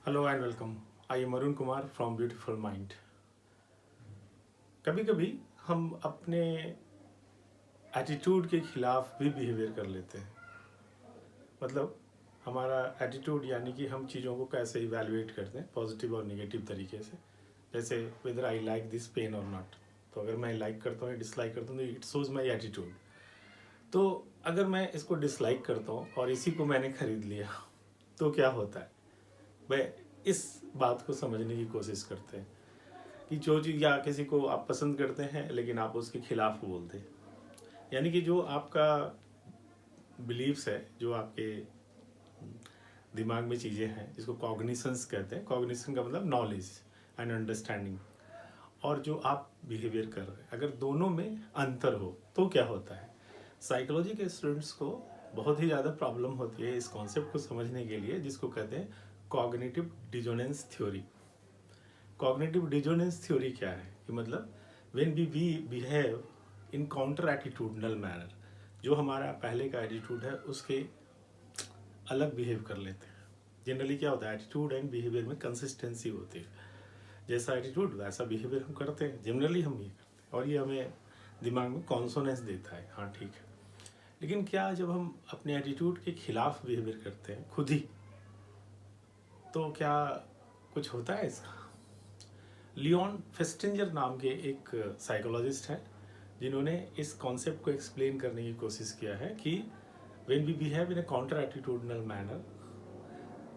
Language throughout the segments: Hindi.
Hello and welcome. I am Arun Kumar from beautiful mind. कभी कभी हम अपने एटीट्यूड के खिलाफ भी बिहेवियर कर लेते हैं। मतलब हमारा एटीट्यूड यानी कि हम चीज़ों को कैसे इवैल्यूएट करते हैं पॉजिटिव और नेगेटिव तरीके से। जैसे whether I like this pen और नॉट। तो अगर मैं लाइक करता हूँ या डिसलाइक करता हूँ तो इट शोज माई एटीट्यूड। तो अगर मैं इसको डिसलाइक करता हूँ और इसी को मैंने खरीद लिया तो क्या होता है। वह इस बात को समझने की कोशिश करते हैं कि जो चीज़ या किसी को आप पसंद करते हैं लेकिन आप उसके खिलाफ बोलते हैं। यानी कि जो आपका बिलीव्स है, जो आपके दिमाग में चीज़ें हैं जिसको कॉग्निशंस कहते हैं। कॉग्निशन का मतलब नॉलेज एंड अंडरस्टैंडिंग, और जो आप बिहेवियर कर रहे हैं, अगर दोनों में अंतर हो तो क्या होता है। साइकोलॉजी के स्टूडेंट्स को बहुत ही ज़्यादा प्रॉब्लम होती है इस कॉन्सेप्ट को समझने के लिए, जिसको कहते हैं cognitive dissonance theory. Cognitive dissonance theory क्या है कि मतलब when we behave in counter attitudinal manner, जो हमारा पहले का एटीट्यूड है उसके अलग बिहेव कर लेते हैं। जनरली क्या होता है, एटीट्यूड एंड बिहेवियर में कंसिस्टेंसी होती है। जैसा एटीट्यूड वैसा बिहेवियर हम करते हैं, जनरली हम ये करते हैं, और ये हमें दिमाग में कॉन्सोनेंस देता है, हाँ ठीक है। लेकिन क्या जब हम अपने एटीट्यूड के खिलाफ बिहेवियर करते हैं खुद ही, तो क्या कुछ होता है इसका। लियोन फेस्टिंजर नाम के एक साइकोलॉजिस्ट हैं जिन्होंने इस कॉन्सेप्ट को एक्सप्लेन करने की कोशिश किया है कि when we behave in a counter attitudinal manner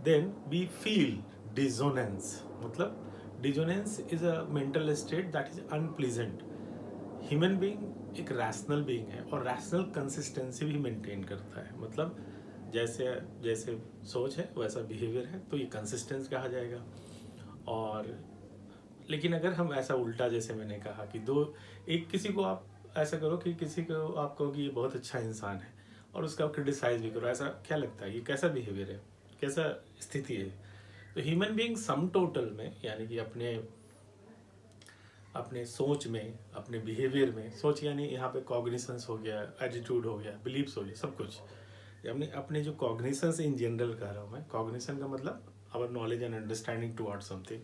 then we feel dissonance. मतलब dissonance is a mental state that is unpleasant. Human being एक रैशनल बीइंग है और रैशनल कंसिस्टेंसी भी मेंटेन करता है। मतलब जैसे जैसे सोच है वैसा बिहेवियर है, तो ये कंसिस्टेंस कहा जाएगा। और लेकिन अगर हम ऐसा उल्टा, जैसे मैंने कहा कि दो एक किसी को आप ऐसा करो कि किसी को आप कहो कि ये बहुत अच्छा इंसान है और उसका आप क्रिटिसाइज भी करो, ऐसा क्या लगता है, ये कैसा बिहेवियर है, कैसा स्थिति है। तो ह्यूमन बीइंग सम टोटल में, यानी कि अपने अपने सोच में, अपने बिहेवियर में, सोच यानी यहाँ पे कॉग्निशंस हो गया, एटीट्यूड हो गया, बिलीव्स हो गया, सब कुछ अपने अपने जो कॉग्निशंस इन जनरल कह रहा हूँ मैं। कॉग्निशन का मतलब our knowledge and understanding towards something,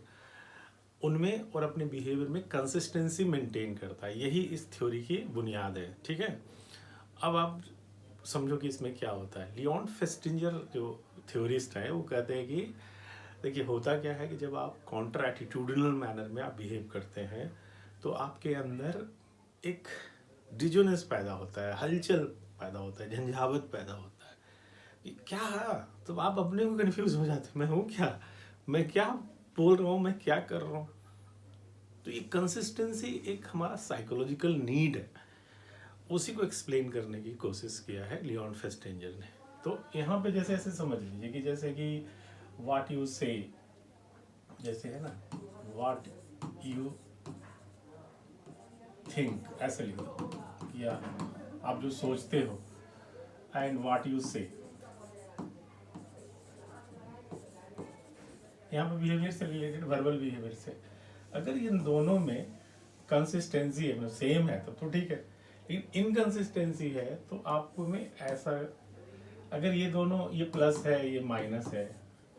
उनमें और अपने बिहेवियर में कंसिस्टेंसी मेंटेन करता है। यही इस थ्योरी की बुनियाद है, ठीक है। अब आप समझो कि इसमें क्या होता है। लियोन फेस्टिंजर जो थ्योरिस्ट है वो कहते हैं कि देखिए होता क्या है कि जब आप काउंटर एटीट्यूडनल मैनर में आप बिहेव करते हैं तो आपके अंदर एक डिजोनेंस पैदा होता है, हलचल पैदा होता है, झंझावत पैदा होता है कि क्या है। तो आप अपने को कन्फ्यूज हो जाते हैं, मैं हूँ क्या, मैं क्या बोल रहा हूँ, मैं क्या कर रहा हूँ। तो ये कंसिस्टेंसी एक हमारा साइकोलॉजिकल नीड है, उसी को एक्सप्लेन करने की कोशिश किया है लियोन फेस्टेंजर ने। तो यहाँ पे जैसे ऐसे समझ लीजिए कि जैसे कि वाट यू से, जैसे है ना, वाट यू थिंक, ऐसे लिख दो, या आप जो सोचते हो, एंड वाट यू से। यहाँ पे बिहेवियर से रिलेटेड, वर्बल बिहेवियर से, अगर इन दोनों में कंसिस्टेंसी है, मतलब सेम है तो ठीक है। लेकिन इनकंसिस्टेंसी है तो आपको में ऐसा, अगर ये दोनों, ये प्लस है ये माइनस है,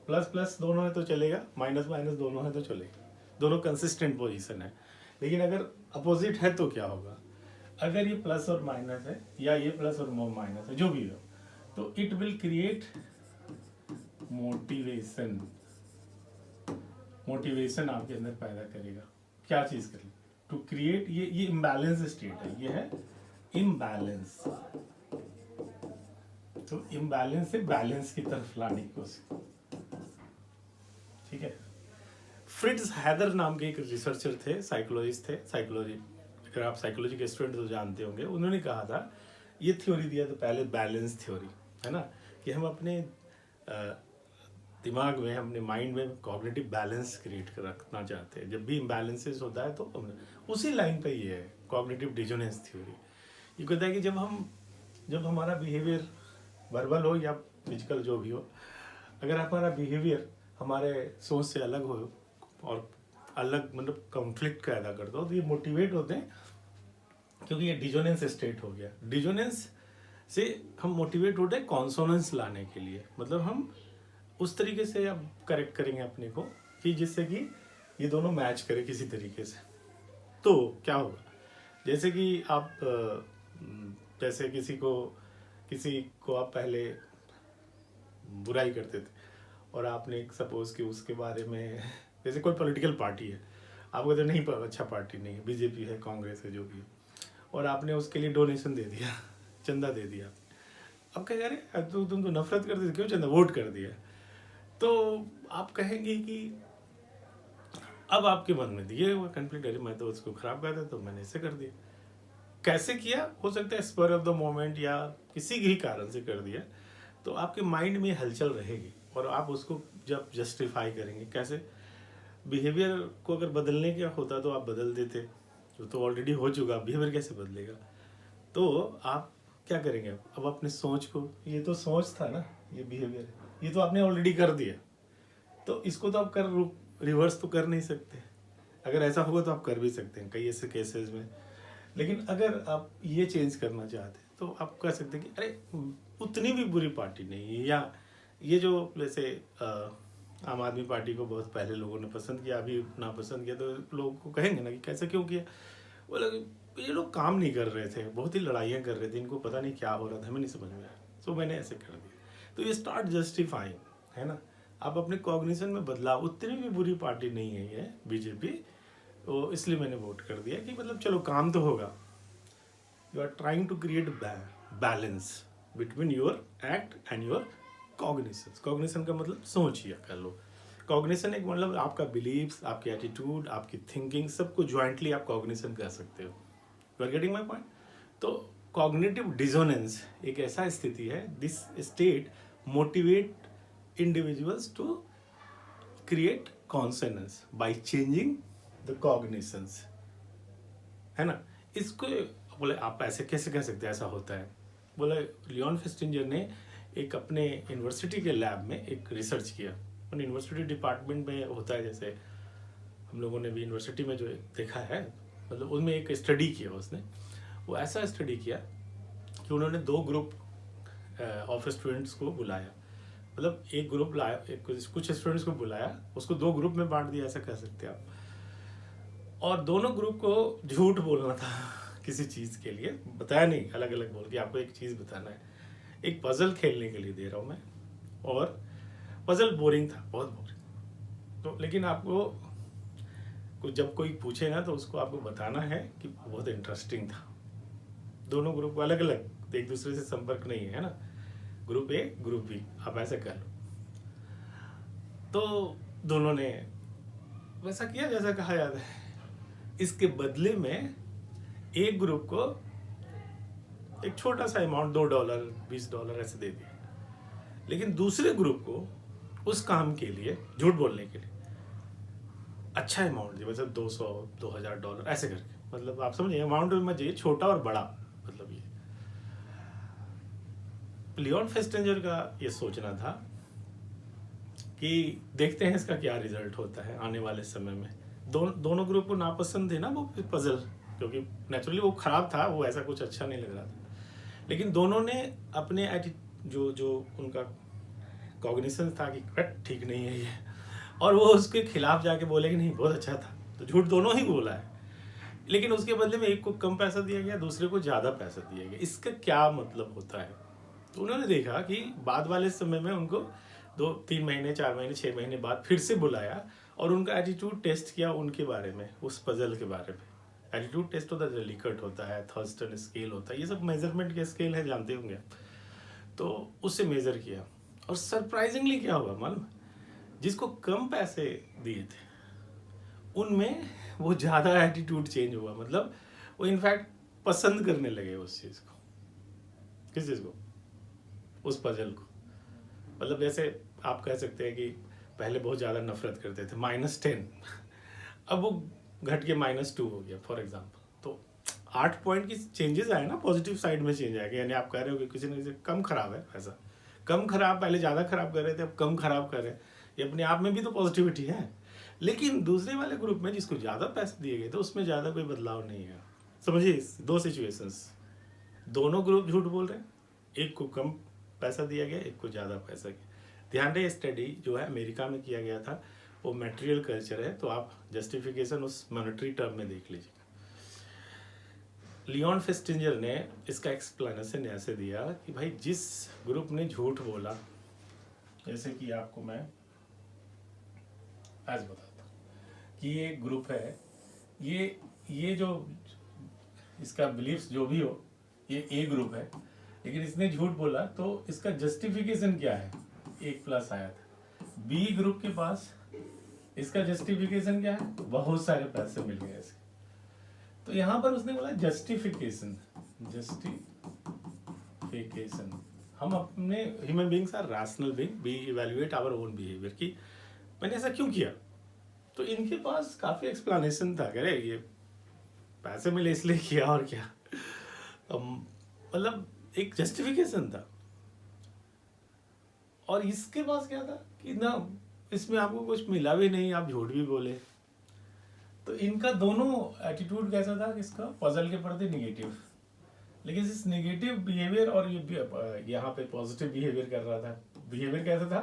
प्लस प्लस दोनों है तो चलेगा, माइनस माइनस दोनों है तो चलेगा, दोनों कंसिस्टेंट पोजीशन है। लेकिन अगर अपोजिट है तो क्या होगा, अगर ये प्लस और माइनस है या ये प्लस और माइनस है, जो भी हो, तो it will create motivation. Motivation आपके अंदर पैदा करेगा, क्या चीज करेगा, टू क्रिएट, ये इम्बैलेंस स्टेट है, ये है इम्बैलेंस। तो इम्बैलेंस से बैलेंस की तरफ लाने की कोशिश, ठीक है। फ्रिट्ज हैदर नाम के एक रिसर्चर थे, साइकोलॉजिस्ट थे, साइकोलॉजी, अगर आप साइकोलॉजी के स्टूडेंट तो जानते होंगे। उन्होंने कहा था, ये थ्योरी दिया था पहले, बैलेंस थ्योरी, है ना, कि हम अपने दिमाग में, अपने माइंड में कॉग्निटिव बैलेंस क्रिएट कर रखना चाहते हैं। जब भी इम्बैलेंसेस होता है तो उसी लाइन पे ये है कॉग्निटिव डिजोनेंस थ्योरी। ये कहता है कि जब हमारा बिहेवियर वर्बल हो या फिजिकल जो भी हो, अगर हमारा बिहेवियर हमारे सोच से अलग हो और अलग मतलब कॉन्फ्लिक्ट पैदा करता हो, तो ये मोटिवेट होते हैं, क्योंकि ये डिजोनेंस स्टेट हो गया। डिजोनेंस से हम मोटिवेट होते हैं कॉन्सोनेंस लाने के लिए, मतलब हम उस तरीके से आप करेक्ट करेंगे अपने को कि जिससे कि ये दोनों मैच करे किसी तरीके से। तो क्या होगा, जैसे कि आप जैसे किसी को आप पहले बुराई करते थे और आपने सपोज कि उसके बारे में जैसे कोई पॉलिटिकल पार्टी है, आपको तो नहीं पता, अच्छा पार्टी नहीं है, बीजेपी है, कांग्रेस है, जो भी है, और आपने उसके लिए डोनेशन दे दिया, चंदा दे दिया। अब कह रहे अब तुम तो नफरत करते थे, क्यों चंदा वोट कर दिया? तो आप कहेंगे कि अब आपके मन में दिए हुआ कन्फ्लिक्ट, अरे मैं तो उसको खराब करता तो मैंने ऐसे कर दिया। कैसे किया? हो सकता है स्पर ऑफ द मोमेंट या किसी भी कारण से कर दिया, तो आपके माइंड में हलचल रहेगी और आप उसको जब जस्टिफाई करेंगे कैसे। बिहेवियर को अगर बदलने का होता तो आप बदल देते, जो तो ऑलरेडी हो चुका, बिहेवियर कैसे बदलेगा? तो आप क्या करेंगे अब अपने सोच को, ये तो सोच था ना, ये बिहेवियर है, ये तो आपने ऑलरेडी कर दिया, तो इसको तो आप रिवर्स तो कर नहीं सकते। अगर ऐसा होगा तो आप कर भी सकते हैं कई ऐसे केसेस में, लेकिन अगर आप ये चेंज करना चाहते हैं तो आप कह सकते हैं कि अरे उतनी भी बुरी पार्टी नहीं है, या ये जो जैसे आम आदमी पार्टी को बहुत पहले लोगों ने पसंद किया, अभी ना पसंद किया, तो लोगों को कहेंगे ना कि कैसे क्यों किया। बोला ये लोग काम नहीं कर रहे थे, बहुत ही लड़ाइयाँ कर रहे थे, इनको पता नहीं क्या हो रहा था, हमें नहीं समझ में आया, तो मैंने ऐसे कर दिया। तो ये स्टार्ट जस्टिफाइंग, है ना। आप अपने कॉग्निशन में बदलाव, उतनी भी बुरी पार्टी नहीं है ये बीजेपी, तो इसलिए मैंने वोट कर दिया कि मतलब चलो काम तो होगा। You are trying to create balance between your act and your cognition. Cognition का मतलब सोचिए कर लो। कॉग्निशन एक मतलब आपका बिलीव्स, आपकी एटीट्यूड, आपकी थिंकिंग, सबको ज्वाइंटली आप कॉग्निशन कर सकते हो। You are getting my point. तो कॉग्निटिव डिसोनेंस एक ऐसा स्थिति है, this state motivate individuals to create consonance by changing the cognitions, है ना। इसको बोले आप ऐसे कैसे कह सकते हैं ऐसा होता है? बोले लियोन फेस्टिंजर ने एक अपने यूनिवर्सिटी के लैब में एक रिसर्च किया। उन यूनिवर्सिटी डिपार्टमेंट में होता है, जैसे हम लोगों ने भी यूनिवर्सिटी में जो देखा है, मतलब उनमें एक स्टडी किया उसने। वो ऐसा स्टडी किया कि उन्होंने 2 ग्रुप ऑफ स्टूडेंट्स को बुलाया, मतलब एक ग्रुप लाया, कुछ स्टूडेंट्स को बुलाया, उसको 2 ग्रुप में बांट दिया, ऐसा कह सकते हैं आप। और दोनों ग्रुप को झूठ बोलना था किसी चीज़ के लिए, बताया नहीं, अलग अलग बोल के आपको एक चीज़ बताना है। एक पजल खेलने के लिए दे रहा हूँ मैं, और पजल बोरिंग था, बहुत बोरिंग। तो लेकिन आपको जब कोई पूछे ना तो उसको आपको बताना है कि बहुत इंटरेस्टिंग था। दोनों ग्रुप अलग अलग, एक दूसरे से संपर्क नहीं है ना, ग्रुप ए ग्रुप बी, आप ऐसे कर लो। तो दोनों ने वैसा किया जैसा कहा जाता है। इसके बदले में एक ग्रुप को एक छोटा सा अमाउंट, $2, $20 ऐसे दे दिया, लेकिन दूसरे ग्रुप को उस काम के लिए, झूठ बोलने के लिए अच्छा अमाउंट दिया, मतलब $200-2000 ऐसे करके, मतलब आप समझिए अमाउंट में चाहिए छोटा और बड़ा, मतलब ये लियोन फेस्टिंजर का ये सोचना था कि देखते हैं इसका क्या रिजल्ट होता है आने वाले समय में। दोनों ग्रुप को नापसंद थे ना वो पजल, क्योंकि नेचुरली वो खराब था, वो ऐसा कुछ अच्छा नहीं लग रहा था, लेकिन दोनों ने अपने जो उनका कॉग्निशन था कि ठीक नहीं है ये, और वो उसके खिलाफ जाके बोले कि नहीं बहुत अच्छा था, तो झूठ दोनों ही बोला है, लेकिन उसके बदले में एक को कम पैसा दिया गया, दूसरे को ज़्यादा पैसा दिया गया। इसका क्या मतलब होता है? तो उन्होंने देखा कि बाद वाले समय में उनको 2-3 महीने, 4 महीने, 6 महीने बाद फिर से बुलाया और उनका एटीट्यूड टेस्ट किया उनके बारे में, उस पजल के बारे में। एटीट्यूड टेस्ट होता है, लिकर्ट होता है, थर्स्टन स्केल होता है, ये सब मेजरमेंट के स्केल है, जानते होंगे आप। तो उससे मेजर किया, और सरप्राइजिंगली क्या हुआ मालूम? जिसको कम पैसे दिए थे उनमें वो ज़्यादा एटीट्यूड चेंज हुआ, मतलब वो इनफैक्ट पसंद करने लगे उस चीज़ को। किस चीज़ को? उस पजल को। मतलब जैसे आप कह सकते हैं कि पहले बहुत ज़्यादा नफरत करते थे, -10, अब वो घट के -2 हो गया फॉर एग्जांपल। तो 8 पॉइंट की चेंजेस आए ना, पॉजिटिव साइड में चेंज आएगा, यानी आप कह रहे हो कि किसी ने किसी कम खराब है, ऐसा कम खराब, पहले ज़्यादा खराब कर रहे थे अब कम खराब कर रहे हैं, ये अपने आप में भी तो पॉजिटिविटी है। लेकिन दूसरे वाले ग्रुप में जिसको ज़्यादा पैसे दिए गए थे उसमें ज़्यादा कोई बदलाव नहीं है। समझिए 2 सिचुएशंस, दोनों ग्रुप झूठ बोल रहे हैं, एक को कम पैसा दिया गया, एक को ज़्यादा पैसा ध्यान रहे स्टडी जो है अमेरिका में किया गया था, वो मटेरियल कल्चर है, तो आप जस्टिफिकेशन उस मॉनेटरी टर्म में देख लीजिए। लियोन फेस्टिंजर ने इसका एक्सप्लेनेशन ऐसे दिया कि भाई जिस ग्रुप ने झूठ बोला, जैसे कि आपको मैं आज बताता हूँ कि ये ग्रुप है, ये जो इसका बिलीफ्स जो भी हो, ये ए ग्रुप है, लेकिन इसने झूठ बोला तो इसका जस्टिफिकेशन क्या है, 1+ आया था। बी ग्रुप के पास इसका जस्टिफिकेशन क्या है, बहुत सारे पैसे मिल गए इसे। तो यहां पर उसने बोला जस्टिफिकेशन, हम अपने human beings are rational being, we evaluate our own behaviour की मैंने ऐसा क्यों किया। तो इनके पास काफी एक्सप्लेनेशन था, कह रहे ये पैसे मिले इसलिए किया और क्या, मतलब एक जस्टिफिकेशन था। और इसके पास क्या था कि ना इसमें आपको कुछ मिला भी नहीं, आप झूठ भी बोले। तो इनका दोनों एटीट्यूड कैसा था, इसका पजल के प्रति निगेटिव, लेकिन इस निगेटिव बिहेवियर और ये यहाँ पे पॉजिटिव बिहेवियर कर रहा था। बिहेवियर कैसा था,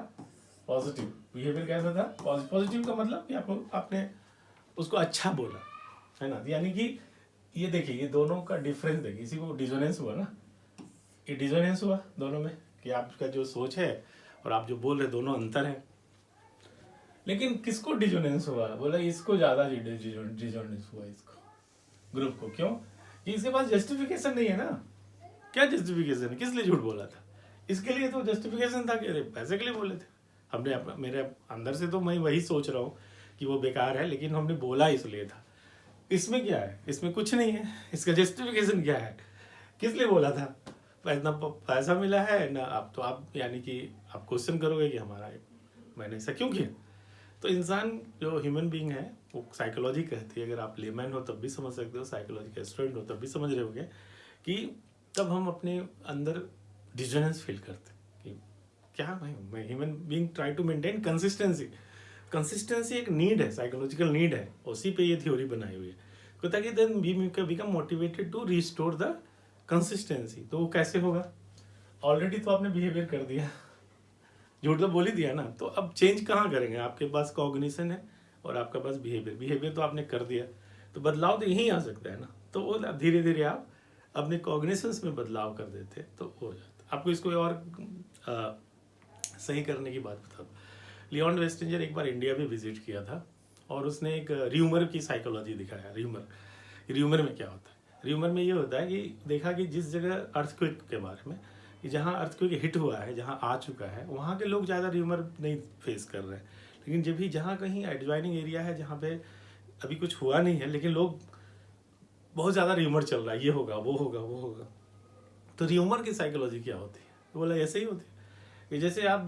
पॉजिटिव। बिहेवियर कैसा था, पॉजिटिव का मतलब कि आपने उसको अच्छा बोला, है ना। यानी कि ये देखिए, ये दोनों का डिफरेंस देखिए, इसी को डिजोनेंस हुआ ना, ये डिजोनेंस हुआ दोनों में कि आपका जो सोच है और आप जो बोल रहे दोनों अंतर है। लेकिन किसको डिजोनेंस हुआ, बोला इसको ज्यादा डिजोनेंस हुआ, इसको ग्रुप को। क्यों, कि इसके पास जस्टिफिकेशन नहीं है ना। क्या जस्टिफिकेशन है, किस लिए झूठ बोला था, इसके लिए तो जस्टिफिकेशन था कि अरे पैसे के लिए बोले थे। हमने मेरे अंदर से तो मैं वही सोच रहा हूँ कि वो बेकार है, लेकिन हमने बोला इसलिए था। इसमें क्या है, इसमें कुछ नहीं है, इसका जस्टिफिकेशन क्या है, किस लिए बोला था, इतना पैसा मिला है ना। आप यानी कि आप क्वेश्चन करोगे कि हमारा मैंने ऐसा क्यों किया। तो इंसान जो ह्यूमन बीइंग है वो साइकोलॉजी कहती है, अगर आप लेमैन हो तब भी समझ सकते हो, साइकोलॉजी का स्टूडेंट हो तब भी समझ रहे होगे कि तब हम अपने अंदर डिजोनेंस फील करते हैं कि क्या मैं human being try to maintain consistency एक नीड है, साइकोलॉजिकल नीड है, उसी पे ये थ्योरी बनाई हुई है। कहता है कि then we become motivated to restore the consistency. तो वो कैसे होगा, ऑलरेडी तो आपने बिहेवियर कर दिया, झूठ तो बोल ही दिया ना, तो अब चेंज कहाँ करेंगे, आपके पास कॉग्निशन है और आपके पास बिहेवियर तो आपने कर दिया, तो बदलाव तो यहीं आ सकता है ना। तो वो धीरे धीरे आप अपने कॉग्निशंस में बदलाव कर देते तो हो जाता। आपको इसको और सही करने की बात बता, लियोन वेस्टिंजर एक बार इंडिया भी विजिट किया था और उसने एक र्यूमर की साइकोलॉजी दिखाया। र्यूमर में क्या होता है, र्यूमर में ये होता है कि देखा कि जिस जगह अर्थक्वेक के बारे में, कि जहाँ अर्थक्वेक हिट हुआ है, जहाँ आ चुका है, वहाँ के लोग ज़्यादा र्यूमर नहीं फेस कर रहे हैं। लेकिन जब भी जहाँ कहीं एडजॉइनिंग एरिया है जहाँ पे अभी कुछ हुआ नहीं है, लेकिन लोग बहुत ज़्यादा र्यूमर चल रहा है, ये होगा वो होगा वो होगा। तो र्यूमर की साइकोलॉजी क्या होती है, तो बोला ऐसे ही होती है कि जैसे आप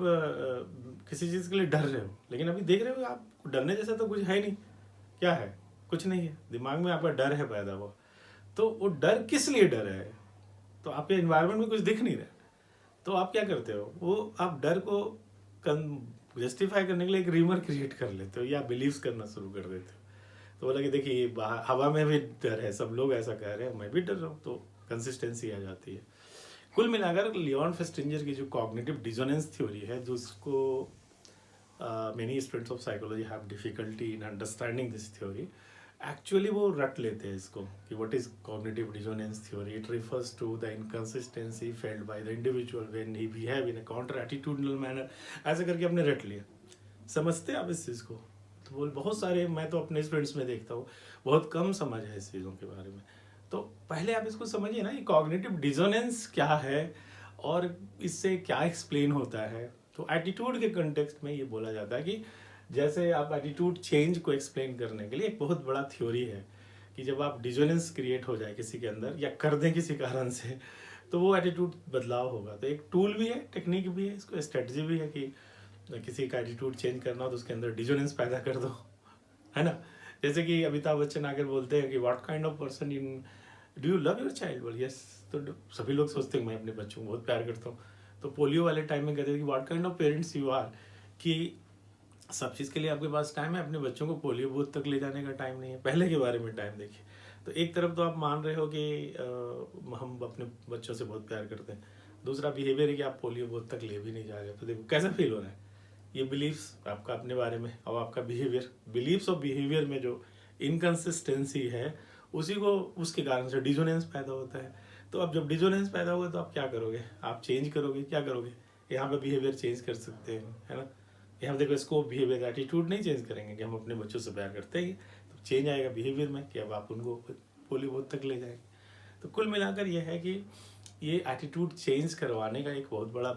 किसी चीज़ के लिए डर रहे हो, लेकिन अभी देख रहे हो आप डरने जैसा तो कुछ है नहीं, क्या है, कुछ नहीं है, दिमाग में आपका डर है पैदा हुआ। तो वो डर किस लिए डर है, तो आपके इन्वायरमेंट में कुछ दिख नहीं रहा, तो आप क्या करते हो, वो आप डर को जस्टिफाई करने के लिए एक र्यूमर क्रिएट कर लेते हो या बिलीव्स करना शुरू कर देते हो। तो बोला कि देखिए हवा में भी डर है, सब लोग ऐसा कह रहे हैं, मैं भी डर रहा हूँ, तो कंसिस्टेंसी आ जाती है। कुल मिलाकर लियोन फेस्टिंजर की जो कॉग्निटिव डिसोनेंस थ्योरी है, जिसको many students of psychology have difficulty in understanding this theory, actually वो रट लेते हैं इसको कि what is cognitive dissonance theory. It refers to the inconsistency felt by the individual when he behave in a counter attitudinal manner. ऐसे करके अपने रट लिया। समझते आप इस चीज़ को, तो बोल बहुत सारे, मैं तो अपने स्टूडेंट्स में देखता हूँ बहुत कम समझ है इस चीज़ों के बारे में। तो पहले आप इसको समझिए ना, ये कॉग्निटिव डिसोनेंस क्या है और इससे क्या एक्सप्लेन होता है। तो एटीट्यूड के कंटेक्स्ट में ये बोला जाता है कि जैसे आप एटीट्यूड चेंज को एक्सप्लेन करने के लिए एक बहुत बड़ा थ्योरी है कि जब आप डिसोनेंस क्रिएट हो जाए किसी के अंदर या कर दें किसी कारण से, तो वो एटीट्यूड बदलाव होगा। तो एक टूल भी है, टेक्निक भी है, इसको स्ट्रेटजी भी है कि किसी का एटीट्यूड चेंज करना हो तो उसके अंदर डिसोनेंस पैदा कर दो, है ना। जैसे कि अमिताभ बच्चन आकर बोलते हैं कि what kind of person in do you love your child, बोल यस। तो सभी लोग सोचते हैं मैं अपने बच्चों को बहुत प्यार करता हूँ। तो पोलियो वाले टाइम में कहते थे कि what kind of parents you are, कि सब चीज़ के लिए आपके पास टाइम है, अपने बच्चों को पोलियो बूथ तक ले जाने का टाइम नहीं है। पहले के बारे में टाइम देखिए। तो एक तरफ तो आप मान रहे हो कि हम अपने बच्चों से बहुत प्यार करते हैं, दूसरा बिहेवियर है कि आप पोलियो बूथ तक ले भी नहीं जा रहे। तो देखो कैसा फील हो रहा है, ये बिलीव्स आपका अपने बारे में और आपका बिहेवियर, बिलीव्स और बिहेवियर में जो इनकन्सिस्टेंसी है उसी को, उसके कारण से डिजोनेंस पैदा होता है। तो अब जब डिजोनेंस पैदा होगा तो आप क्या करोगे, आप चेंज करोगे, क्या करोगे, यहाँ पे बिहेवियर चेंज कर सकते हैं, है ना। यहाँ देखो स्कोप, बिहेवियर, एटीट्यूड नहीं चेंज करेंगे कि हम अपने बच्चों से प्यार करते हैं, तो चेंज आएगा बिहेवियर में कि अब आप उनको पोली बोध तक ले जाएंगे। तो कुल मिलाकर यह है कि ये एटीट्यूड चेंज करवाने का एक बहुत बड़ा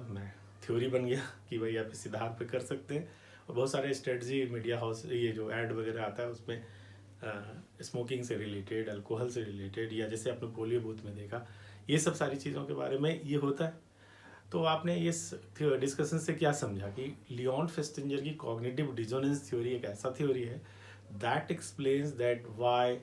थ्योरी बन गया कि भाई आप इस आधार पे कर सकते हैं। और बहुत सारे स्ट्रेटजी मीडिया हाउस, ये जो ऐड वगैरह आता है उसमें स्मोकिंग से रिलेटेड, अल्कोहल से रिलेटेड, या जैसे आपने पोलियो बूथ में देखा, ये सब सारी चीज़ों के बारे में ये होता है। तो आपने इस डिस्कशन से क्या समझा कि लियोन फेस्टिंजर की कॉग्निटिव डिसोनेंस थ्योरी एक ऐसा थ्योरी है that explains that why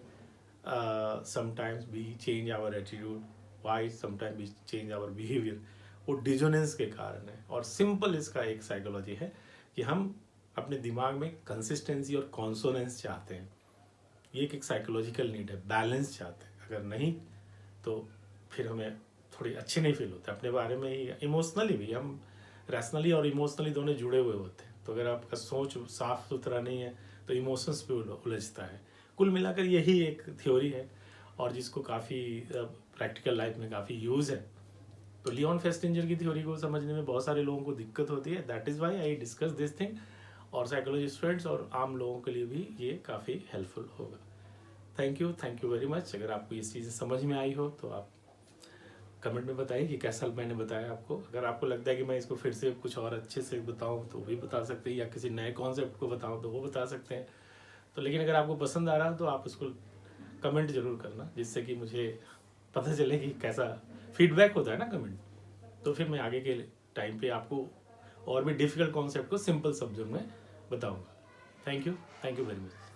sometimes we change our attitude, why sometimes we change our behaviour, वो डिसोनेंस के कारण है। और सिंपल इसका एक साइकोलॉजी है कि हम अपने दिमाग में कंसिस्टेंसी और कॉन्सोनेंस चाहते हैं। ये एक साइकोलॉजिकल नीड है, बैलेंस चाहते हैं। अगर नहीं तो फिर हमें थोड़ी अच्छे नहीं फील होता अपने बारे में ही, इमोशनली भी। हम रैशनली और इमोशनली दोनों जुड़े हुए होते हैं। तो अगर आपका सोच साफ सुथरा नहीं है तो इमोशंस पे उलझता है। कुल मिलाकर यही एक थ्योरी है और जिसको काफ़ी प्रैक्टिकल लाइफ में काफ़ी यूज़ है। तो लियोन फेस्टिंजर की थ्योरी को समझने में बहुत सारे लोगों को दिक्कत होती है, that is why I discuss this thing. और साइकोलॉजी स्टूडेंट्स और आम लोगों के लिए भी ये काफ़ी हेल्पफुल होगा। Thank you very much. अगर आपको ये चीज़ें समझ में आई हो तो आप कमेंट में बताइए कि कैसा मैंने बताया आपको। अगर आपको लगता है कि मैं इसको फिर से कुछ और अच्छे से बताऊं तो भी बता सकते हैं, या किसी नए कॉन्सेप्ट को बताऊं तो वो बता सकते हैं। तो लेकिन अगर आपको पसंद आ रहा तो आप उसको कमेंट जरूर करना, जिससे कि मुझे पता चले कि कैसा फीडबैक होता है ना कमेंट, तो फिर मैं आगे के टाइम पे आपको और भी डिफिकल्ट कॉन्सेप्ट को सिंपल शब्दों में बताऊंगा। Thank you very much.